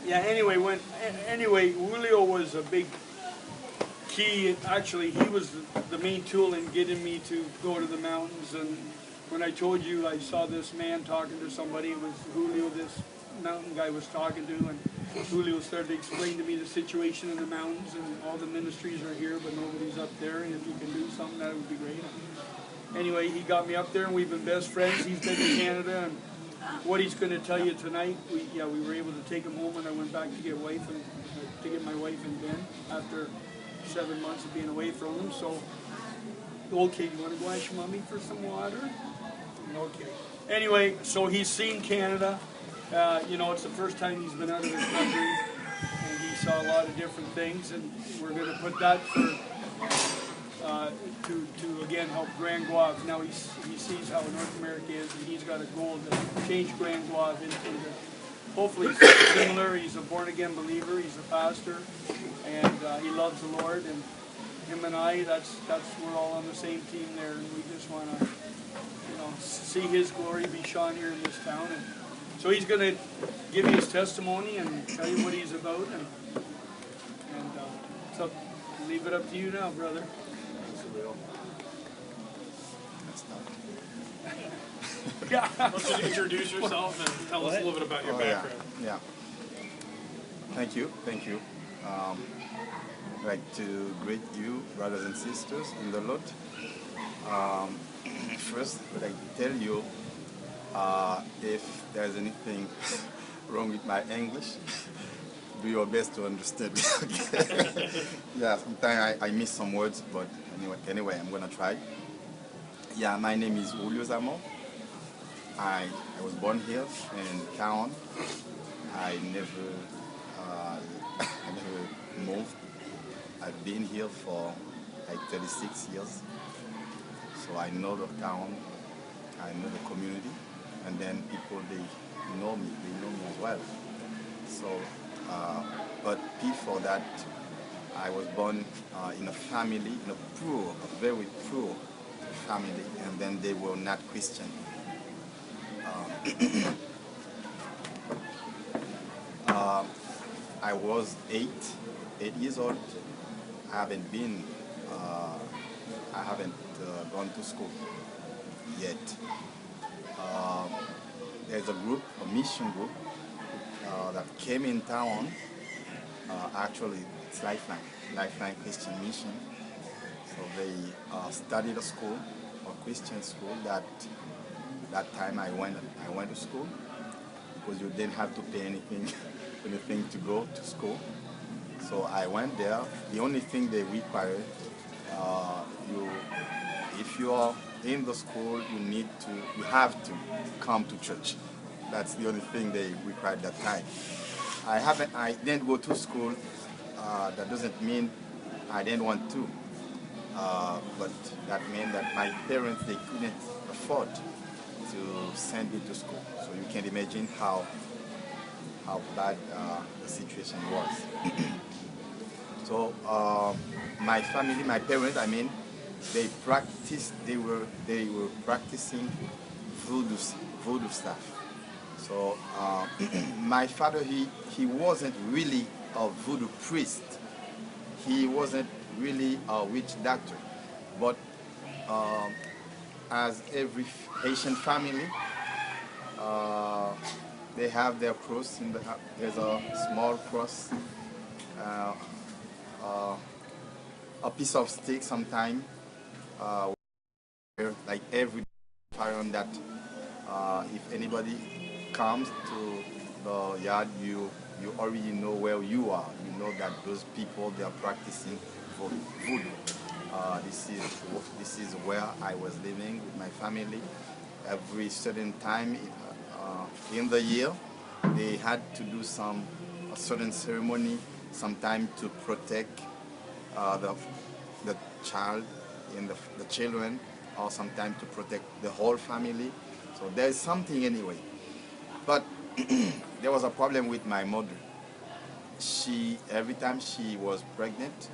Yeah. Anyway, Wulio was a big key. Actually, he was the main tool in getting me to go to the mountains. And when I told you I saw this man talking to somebody, it was Wulio. This mountain guy was talking to, and Wulio started to explain to me the situation in the mountains, and all the ministries are here, but nobody's up there. And if you can do something, that would be great. Anyway, he got me up there, and we've been best friends. He's been to Canada, and what he's going to tell you tonight, we were able to take him home, and I went back to get my wife and Ben after 7 months of being away from him. So, okay, do you want to go ask your mommy for some water? Okay. Anyway, so he's seen Canada. It's the first time he's been out of his country, and he saw a lot of different things, and we're going to put that to again help Gran Guave. Now he sees how North America is, and he's got a goal to change Gran Guave into hopefully similar. He's a born again believer. He's a pastor, and he loves the Lord. And him and I, we're all on the same team there, and we just want to see His glory be shone here in this town. And so he's going to give you his testimony and tell you what he's about, and so leave it up to you now, brother. Yeah. Why don't you introduce yourself and tell us a little bit about your background? Yeah. Thank you. I'd like to greet you, brothers and sisters in the Lord. First, I'd like to tell you if there's anything wrong with my English, do your best to understand me. Yeah, sometimes I miss some words, but anyway, I'm gonna try. Yeah, my name is Wulio. I was born here in town. I never moved. I've been here for like 36 years. So I know the town, I know the community, and then people, they know me as well. So, but before that, I was born in a family, in a very poor family, and then they were not Christian. I was 8 years old. I haven't gone to school yet. There's a mission group that came in town. Actually, it's Lifeline Christian Mission. So they started a school, a Christian school. That time I went to school because you didn't have to pay anything to go to school. So I went there. The only thing they required, if you are in the school, you have to come to church. That's the only thing they required that time. I didn't go to school. That doesn't mean I didn't want to, but that meant that my parents, they couldn't afford to send me to school. So you can imagine how bad the situation was. So my family, my parents, they were practicing voodoo stuff. So my father, he wasn't really a voodoo priest. He wasn't really a witch doctor. But as every Haitian family, they have their cross. There's a small cross, a piece of stick sometime, like every fire on that. If anybody comes to the yard, you already know where you are. You know that those people, they are practicing voodoo. This is where I was living with my family. Every certain time in the year, they had to do a certain ceremony, sometime to protect the child and the children, or sometime to protect the whole family. So there's something anyway. But there was a problem with my mother. Every time she was pregnant,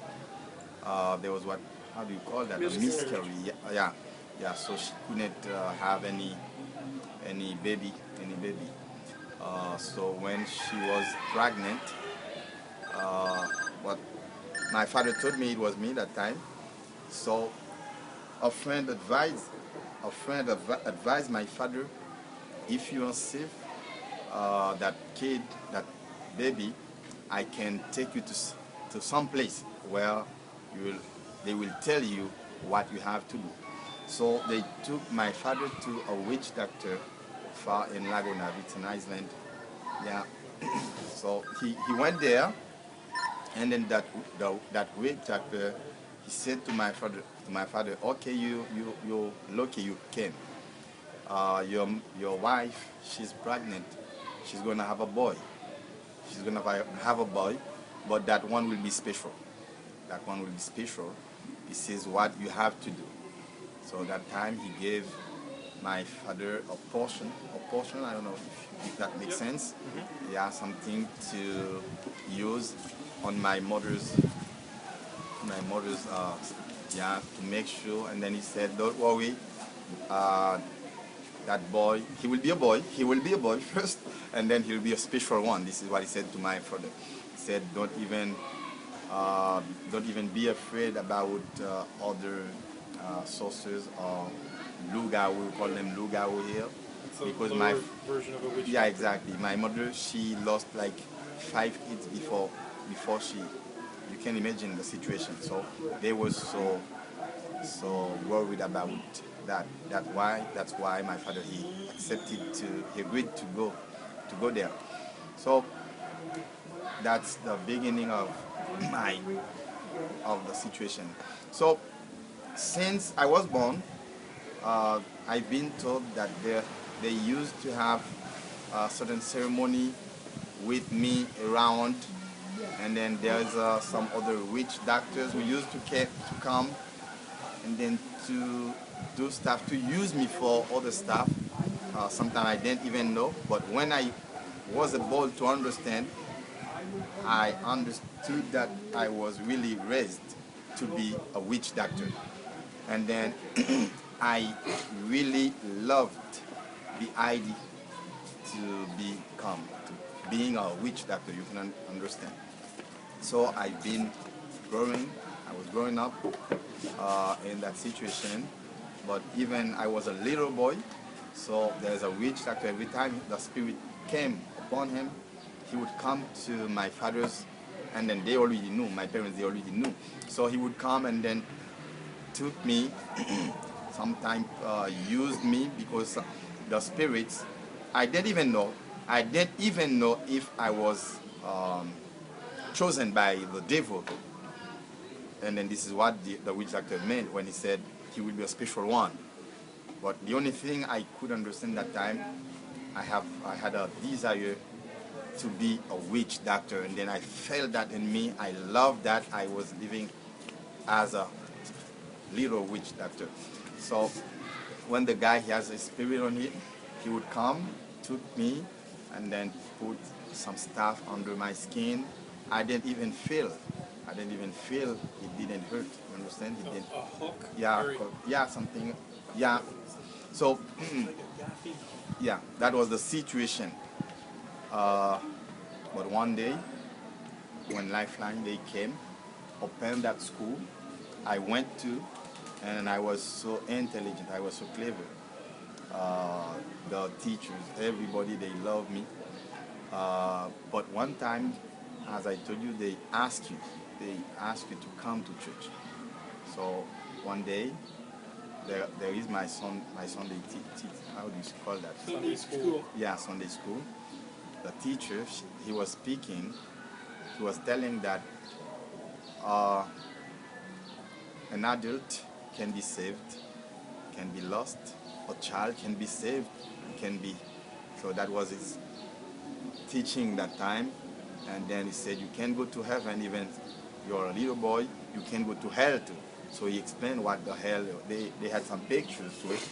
there was how do you call that? A miscarriage. Yeah. So she couldn't have any baby. So when she was pregnant, what my father told me it was me that time. So a friend advised, advised my father, if you are safe, that kid, that baby, I can take you to some place where you will, they will tell you what you have to do. So they took my father to a witch doctor far in Laguna, it's an island. Yeah. So he went there, and then that witch doctor, he said to my father, okay, you're lucky you came. Your wife, she's pregnant. She's gonna have a boy. She's gonna have a boy, but that one will be special. That one will be special. This is what you have to do. So that time he gave my father a portion. I don't know if that makes sense. Yeah, something to use on yeah, to make sure. And then he said, don't worry, uh, that boy, he will be a boy. He will be a boy first, and then he'll be a special one. This is what he said to my father. He said, don't even be afraid about other sources or luga. We call them luga here, It's a because lower version of a witch yeah, doctor. exactly. My mother, she lost like 5 kids before she. You can imagine the situation. So they were so worried about that. That's why my father, he agreed to go there. So that's the beginning of my of the situation. So since I was born, I've been told that they used to have a certain ceremony with me around, and then there's some other witch doctors who used to come and then to do stuff, to use me for other stuff. Sometimes I didn't even know, but when I was able to understand, I understood that I was really raised to be a witch doctor. And then I really loved the idea to being a witch doctor, you can understand. So I've been growing, I was growing up in that situation, but even I was a little boy, so there's a witch doctor. Every time the spirit came upon him, he would come to my father's, and then they already knew, my parents, they already knew. So he would come and then took me, sometimes used me, because the spirits, I didn't even know if I was chosen by the devil. And then this is what the witch doctor meant when he said he will be a special one. But the only thing I could understand that time, I had a desire to be a witch doctor, and then I felt that in me. I loved that. I was living as a little witch doctor. So when the guy he has a spirit on him, he would come, took me, and then put some stuff under my skin. I didn't even feel. It didn't hurt. You understand? It didn't. A hook? Yeah, Very- yeah, something. Yeah. So yeah, that was the situation. But one day, when Lifeline they came, opened that school, I went to, and I was so intelligent. I was so clever. The teachers, everybody, they loved me. But one time, as I told you, they ask you to come to church. So one day, there is my Sunday how do you call that? Sunday school. Yeah, Sunday school. The teacher, he was speaking. He was telling that an adult can be saved, can be lost. A child can be saved, can be. So that was his teaching that time. And then he said, you can go to heaven, even you're a little boy, you can go to hell too. So he explained what the hell, they had some pictures to it,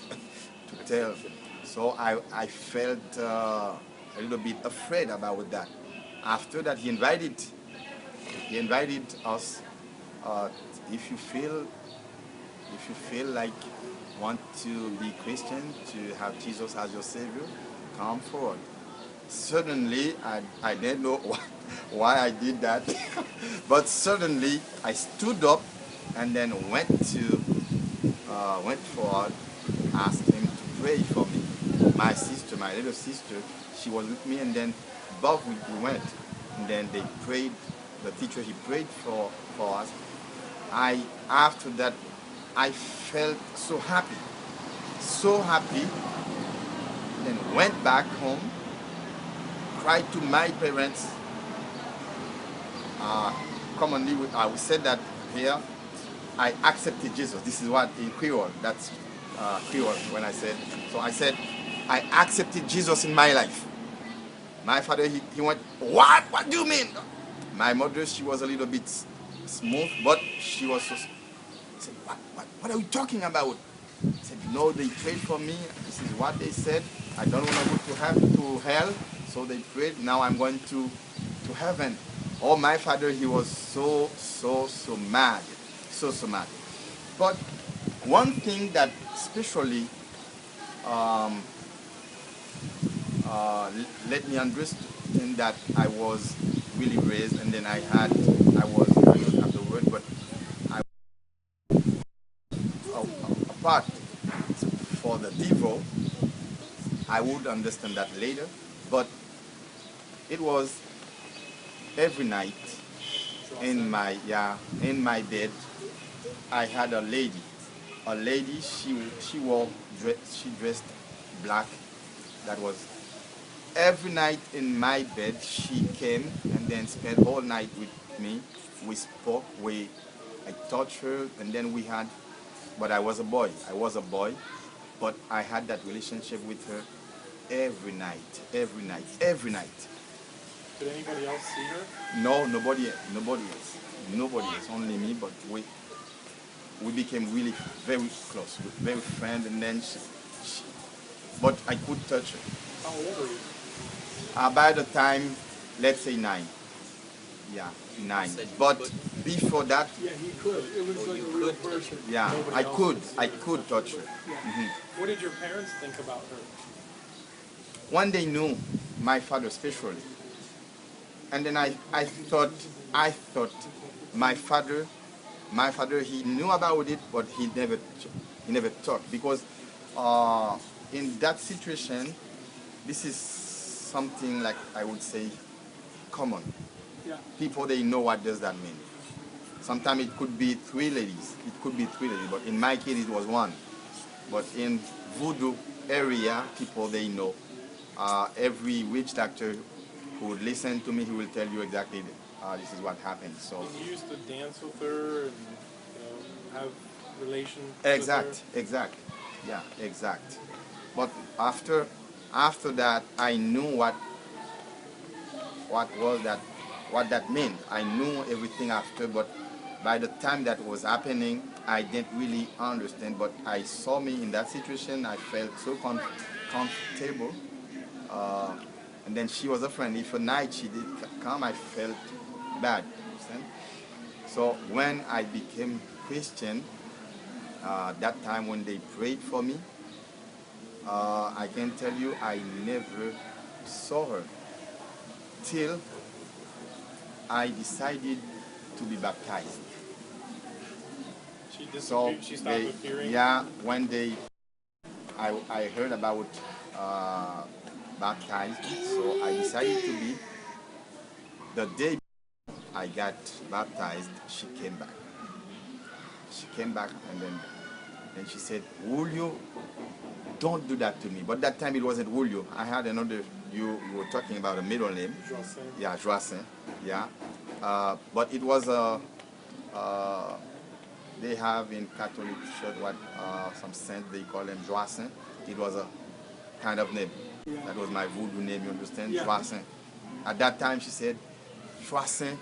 to tell. So I felt a little bit afraid about that. After that, he invited us, uh, if you feel like want to be Christian, to have Jesus as your Savior, come forward. suddenly, I didn't know why I did that, but suddenly I stood up and then went forward, asked him to pray for me. My sister, my little sister, she was with me, and then both we went, and then they prayed. The teacher, he prayed for us. After that, I felt so happy. Then went back home, cried to my parents. Commonly, I would say that here, I accepted Jesus. This is what in Creole, that's Creole when I said. So I said, I accepted Jesus in my life. My father, he went, what? What do you mean? My mother, she was a little bit smooth, but she was so. I said, what are you talking about? I said, no, they prayed for me. This is what they said. I don't want to go to hell. So they prayed. Now I'm going to heaven. Oh, my father, he was so mad. So mad. But one thing that especially let me understand that I was really raised, and then I don't have the word, but I apart for the devil, I would understand that later, but it was every night in my bed. I had a lady. A lady, she dressed black. That was every night in my bed. She came and then spent all night with me. We spoke. I touched her, and then we had. But I was a boy. But I had that relationship with her every night. Did anybody else see her? No, nobody else. Only me. But we became really very close, very friends, and then but I could touch her. How old were you? By the time, let's say 9. Yeah, 9. But before that, Yeah, he could. It was like a real person. yeah, Nobody I else could, was I seeing her. could touch her. What did your parents think about her? One day knew my father especially, and then I thought my father, he knew about it, but he never talked because in that situation, this is something like I would say common. Yeah. People, they know what does that mean. Sometimes it could be 3 ladies. But in my case it was 1. But in voodoo area, people, they know. Every witch doctor who would listen to me, he will tell you exactly this is what happened. So And you used to dance with her and have relations exact. with her? Yeah, exact. But after that, I knew what that meant. I knew everything after, but by the time that was happening, I didn't really understand. But I saw me in that situation. I felt so comfortable. And then she was a friend. If a night she did come, I felt bad. Understand? So when I became Christian, that time when they prayed for me, I can tell you I never saw her till I decided to be baptized. She disappeared. So She stopped appearing. yeah, when I heard about baptized, so I decided to be. The day I got baptized, she came back. And then she said, Wulio, don't do that to me. But that time it wasn't Wulio. I had another, you were talking about a middle name. Jocelyn. Yeah, Joacin. Yeah. But it was they have in Catholic Church what some saints, they call them Joacin. It was a kind of name. That was my voodoo name, you understand? Yeah. Joacin. At that time she said, Joacin,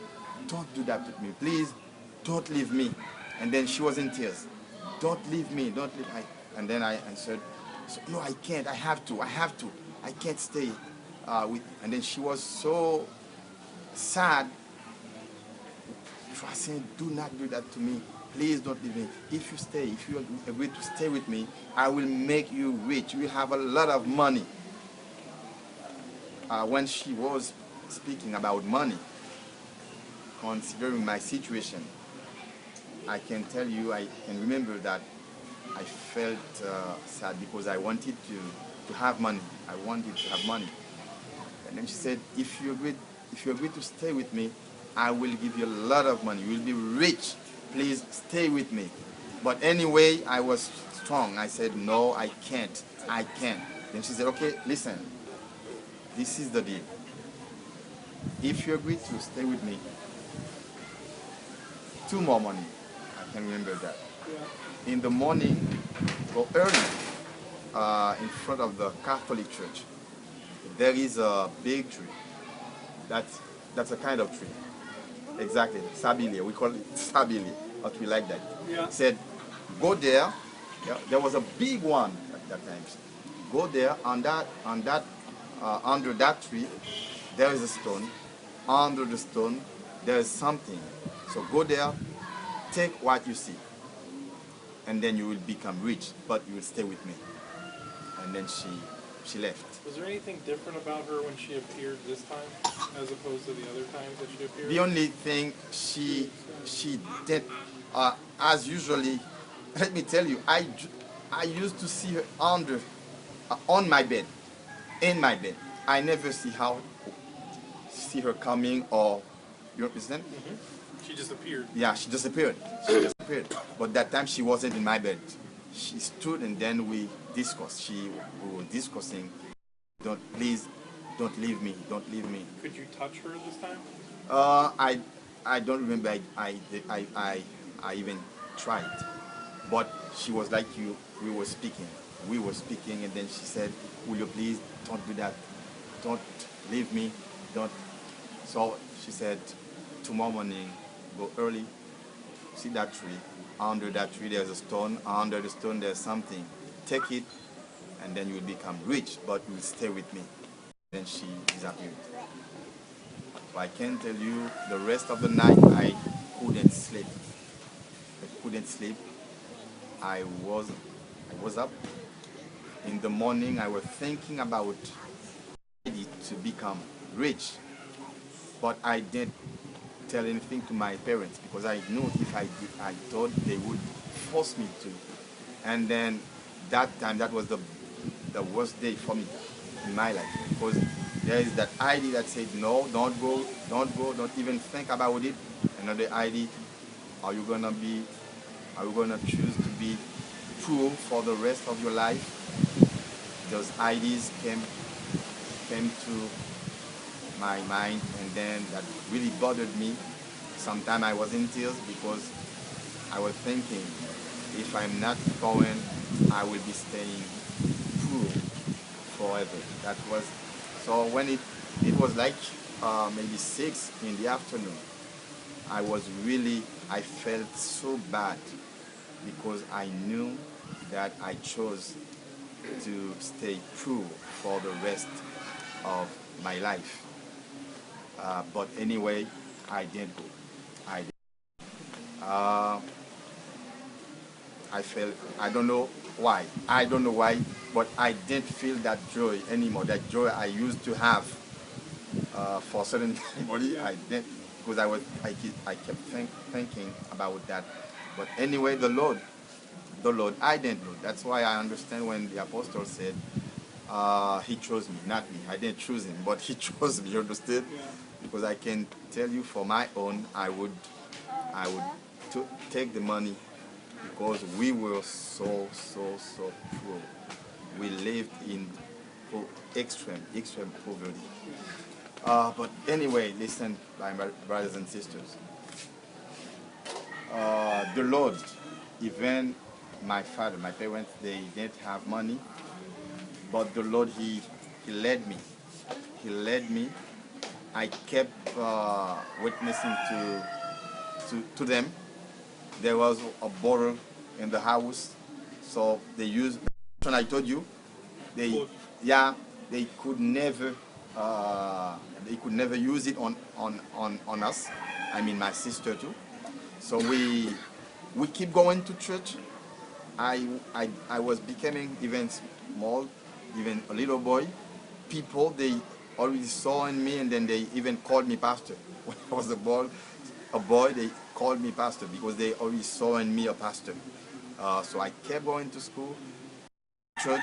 don't do that to me. Please, don't leave me. And then she was in tears. Don't leave me, don't leave me. And then I answered, no, I can't, I have to. I can't stay with. And then she was so sad. Joacin, do not do that to me. Please don't leave me. If you agree to stay with me, I will make you rich. You will have a lot of money. when she was speaking about money, considering my situation, I can tell you, I can remember that I felt sad because I wanted to have money. I wanted to have money. And then she said, if you agree to stay with me, I will give you a lot of money. You will be rich. Please stay with me. But anyway, I was strong. I said, no, I can't. I can't. Then she said, okay, listen, this is the deal. If you agree to stay with me, 2 more morning. I can remember that. Yeah. In the morning, go early, in front of the Catholic church, there is a big tree. That's a kind of tree. Exactly, sabilia. We call it sabilia, a tree like that. Yeah. Said, go there. Yeah, there was a big one at that time. Go there under that tree. There is a stone. Under the stone, there is something. So go there, take what you see, and then you will become rich. But you will stay with me. And then she left. Was there anything different about her when she appeared this time, as opposed to the other times that she appeared? The only thing she did, as usually, let me tell you, I used to see her on my bed, in my bed. I never see her coming, or you understand? Mm-hmm. She just appeared. Yeah, she disappeared. She disappeared. But that time she wasn't in my bed. She stood and then we discussed. We were discussing. Please, don't leave me. Don't leave me. Could you touch her this time? I don't remember. I even tried, but she was like you. We were speaking, and then she said, "Wulio, please don't do that. Don't leave me. Don't." So she said, "Tomorrow morning, go early. See that tree. Under that tree, there's a stone. Under the stone, there's something. Take it, and then you will become rich. But you will stay with me." Then she disappeared. So I can tell you, the rest of the night I couldn't sleep. I couldn't sleep. I was up. In the morning, I was thinking about to become rich, but I didn't tell anything to my parents because I knew if I did, I thought they would force me to. And then that time, that was the worst day for me in my life because there is that idea that said, no, don't go, don't even think about it. Another idea, are you gonna choose to be poor for the rest of your life? Those ideas came to my mind, and then that really bothered me. Sometimes I was in tears because I was thinking, if I'm not going, I will be staying poor forever. That was so when it was like maybe 6 in the afternoon. I felt so bad because I knew that I chose to stay poor for the rest of my life. But anyway, I didn't go. I did. I don't know why. I don't know why, but I didn't feel that joy anymore. That joy I used to have for certain body. I didn't because I kept thinking about that. But anyway, the Lord, I didn't know. That's why I understand when the apostle said, he chose me, not me. I didn't choose him, but he chose me. You understand? Yeah. Because I can tell you, for my own, I would take the money because we were so poor. We lived in extreme poverty. But anyway, listen, my brothers and sisters. The Lord, even my father, my parents, they didn't have money, but the Lord, He led me. He led me. I kept witnessing to them. There was a bottle in the house, so they used. When I told you, they could never use it on us. I mean my sister too. So we keep going to church. I was becoming even small, even a little boy. People already saw in me, and then they even called me pastor. When I was a boy, they called me pastor because they already saw in me a pastor. So I kept going to school, church,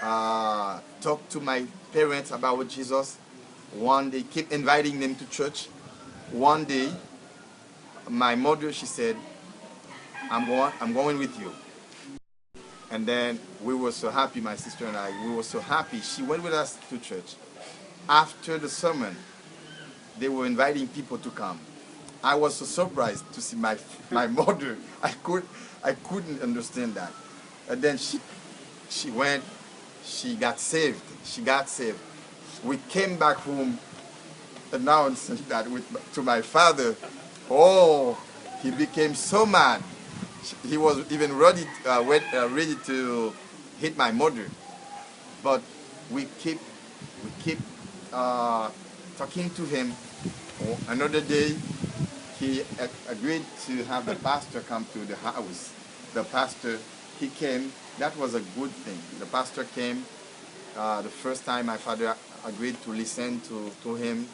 talked to my parents about Jesus. One day, keep inviting them to church. One day, my mother, she said, I'm going with you. And then we were so happy, my sister and I, we were so happy. She went with us to church. After the sermon, they were inviting people to come. I was so surprised to see my mother. I couldn't understand that. And then she went, she got saved. She got saved. We came back home announcing that to my father. Oh, he became so mad. He was even ready to hit my mother. But we keep talking to him. Another day, he agreed to have the pastor come to the house. The pastor, he came. That was a good thing. The pastor came. The first time my father agreed to listen to him,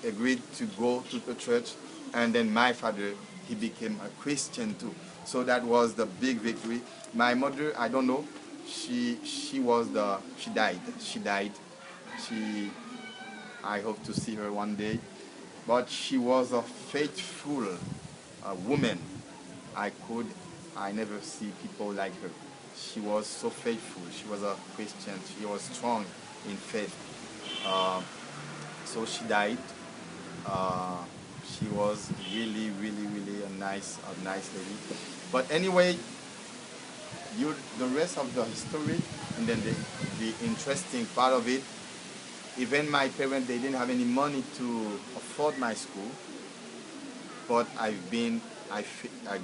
agreed to go to the church, and then my father, he became a Christian too. So that was the big victory. My mother, I don't know, she died. She died. I hope to see her one day. But she was a faithful woman. I never see people like her. She was so faithful. She was a Christian. She was strong in faith. So she died. She was really, really, really a nice lady. But anyway, the rest of the history, and then the interesting part of it. Even my parents, they didn't have any money to afford my school, but I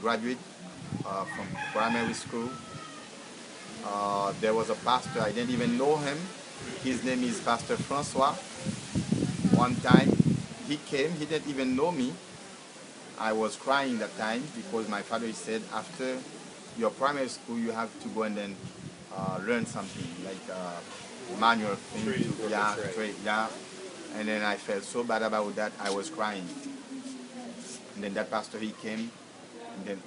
graduated from primary school. There was a pastor, I didn't even know him. His name is Pastor Francois. One time, he came, he didn't even know me. I was crying that time because my father said, after your primary school, you have to go and then learn something, like manual thing. Trade, yeah. And then I felt so bad about that, I was crying. And then that pastor, he came, and then,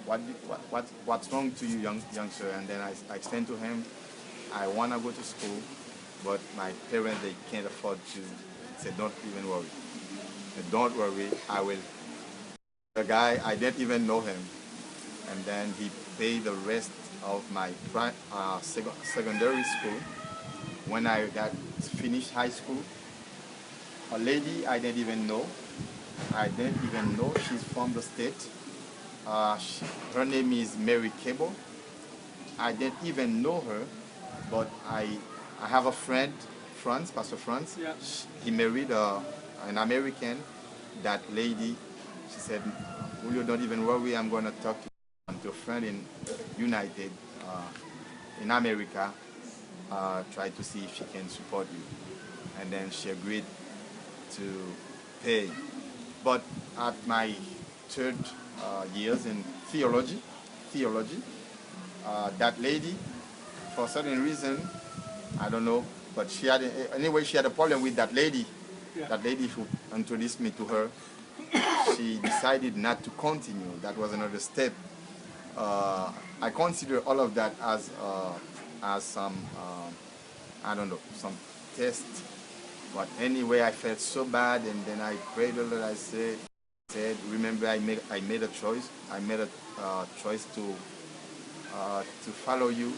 what's wrong to you, youngster? And then I explained to him, I want to go to school, but my parents, they can't afford to. He said, don't even worry. And don't worry, I will. The guy, I didn't even know him. And then he paid the rest of my secondary school. When I got finished high school, a lady I didn't even know. She's from the state. Her name is Mary Cable. I didn't even know her, but I have a friend, Pastor Franz. Yeah. He married an American. That lady, she said, Wulio, don't even worry, I'm going to talk to a friend in United, in America, try to see if she can support you. And then she agreed to pay. But at my third years in theology, that lady, for a certain reason, I don't know, but she had a problem with that lady. Yeah. That lady who introduced me to her, she decided not to continue. That was another step. I consider all of that as some, I don't know, some test. But anyway, I felt so bad, and then I prayed a lot. I said, remember, I made a choice. I made a choice to follow you.